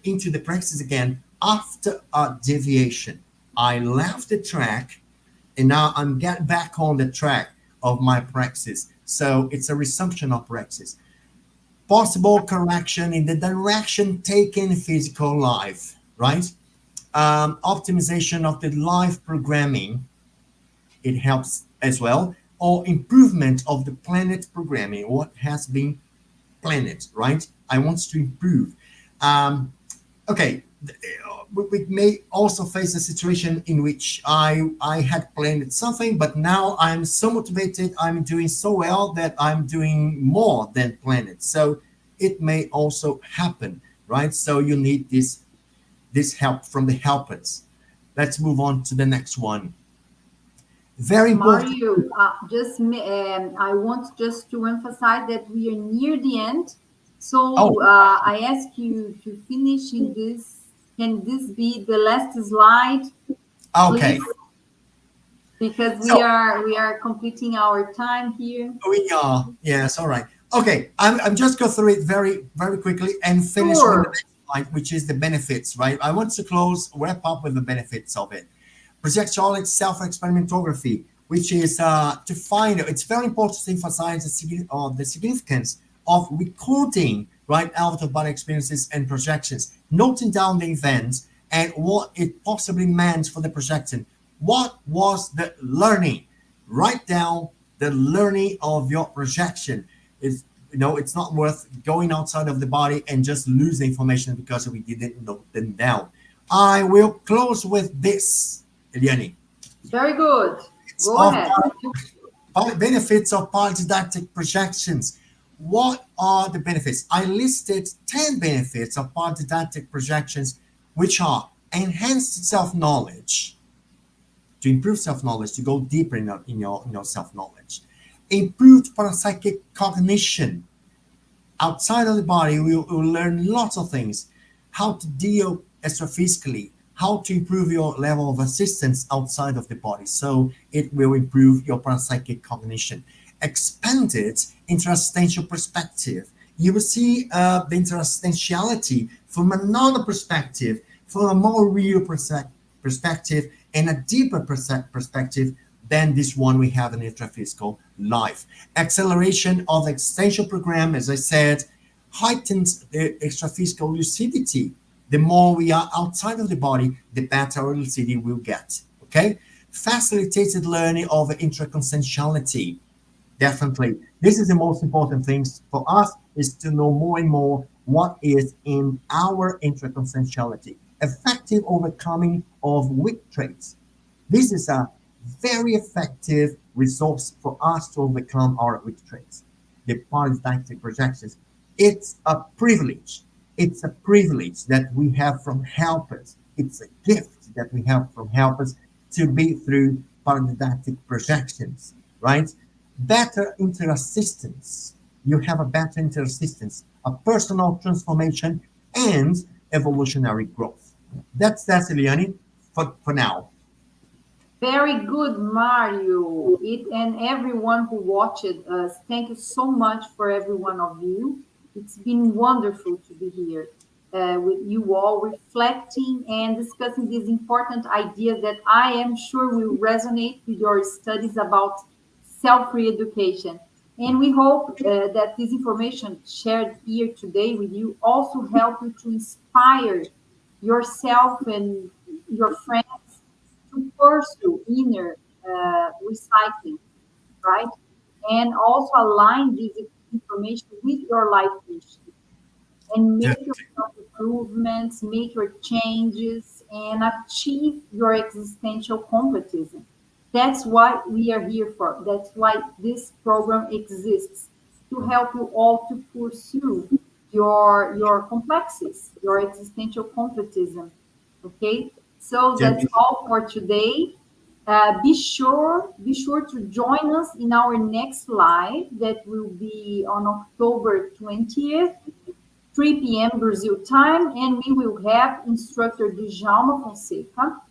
into the practice again after a deviation. I left the track and now I'm getting back on the track of my practice. So it's a resumption of practice. Possible correction in the direction taken in physical life, right? Optimization of the live programming, it helps as well, or improvement of the planet programming, what has been planned, right? I want to improve. Okay, we may also face a situation in which I had planned something, but now I'm so motivated, I'm doing so well that I'm doing more than planned. So it may also happen, right? So you need this help from the helpers. Let's move on to the next one. Very important. Mario, I want just to emphasize that we are near the end. So I ask you to finish in this. Can this be the last slide, Okay. please? Because So we are completing our time here. we are, yes, all right. Okay, I'm just go through it very, very quickly and finish with the Sure. next slide, which is the benefits, right? I want to wrap up with the benefits of it. Projectiology self-experimentography, which is to find, it's very important to emphasize the significance of recording, right, out-of-body experiences and projections, noting down the events and what it possibly meant for the projection. What was the learning? Write down the learning of your projection. It's not worth going outside of the body and just lose the information because we didn't note them down. I will close with this, Eliane. Very good. It's Go of ahead. benefits of paradidactic projections. What are the benefits? I listed 10 benefits of paradidactic projections, which are enhanced self-knowledge, to improve self-knowledge, to go deeper in your self-knowledge. improved parapsychic cognition. Outside of the body, we will learn lots of things. How to deal extraphysically, how to improve your level of assistance outside of the body. So it will improve your parapsychic cognition. Expanded intrasubstantial perspective. You will see the intrasubstantiality from another perspective, from a more real perspective and a deeper perspective than this one we have in intraphysical life. Acceleration of the existential program, as I said, heightens the extraphysical lucidity. The more we are outside of the body, the better our lucidity will get. Okay? Facilitated learning of intraconscientiality. Definitely. This is the most important thing for us, is to know more and more what is in our intraconscientiality. Effective overcoming of weak traits. This is a very effective resource for us to overcome our weak traits. The paradigmatic projections. It's a privilege. It's a privilege that we have from helpers. It's a gift that we have from helpers to be through paradigmatic projections, right? Better interassistance. You have a better interassistance, a personal transformation, and evolutionary growth. That's Eliane, for now. Very good, Mario. It and everyone who watched us. Thank you so much for every one of you. It's been wonderful to be here with you all, reflecting and discussing these important ideas that I am sure will resonate with your studies about self-re-education. And we hope that this information shared here today with you also help you to inspire yourself and your friends to pursue inner recycling, right? And also align this information with your life mission and make your self-improvements, make your changes, and achieve your existential completism. That's what we are here for. That's why this program exists, to help you all to pursue your complexes, your existential completism. Okay, so Yeah. that's all for today. Be sure to join us in our next live that will be on October 20th, 3 p.m. Brazil time, and we will have instructor Djalma Fonseca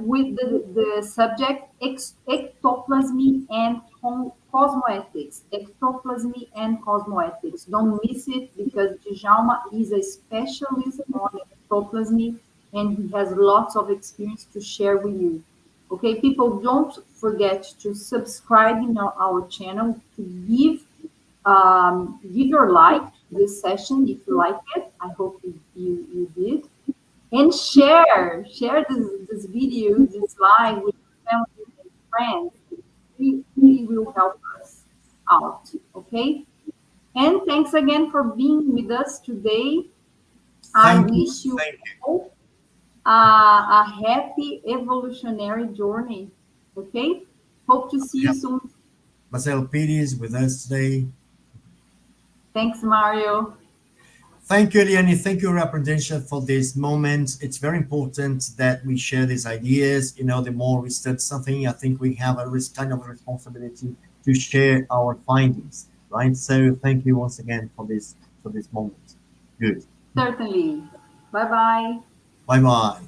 with the subject ectoplasmy and cosmoethics. Ectoplasmy and cosmoethics. Don't miss it, because Djalma is a specialist on ectoplasmy and he has lots of experience to share with you. Okay, people, don't forget to subscribe in our channel, to give your like to this session if you like it. I hope you did. And share this video, this live with family and friends. It really will help us out. Okay. And thanks again for being with us today. I Thank you. wish you Thank you. all a happy evolutionary journey. Okay. Hope to see you soon. Marcelo Pires with us today. Thanks, Mario. Thank you, Eliane. Thank you, Representative, for this moment. It's very important that we share these ideas. The more we study something, I think we have a kind of a responsibility to share our findings, right? So thank you once again for this moment. Good. Certainly. Bye-bye. Bye-bye.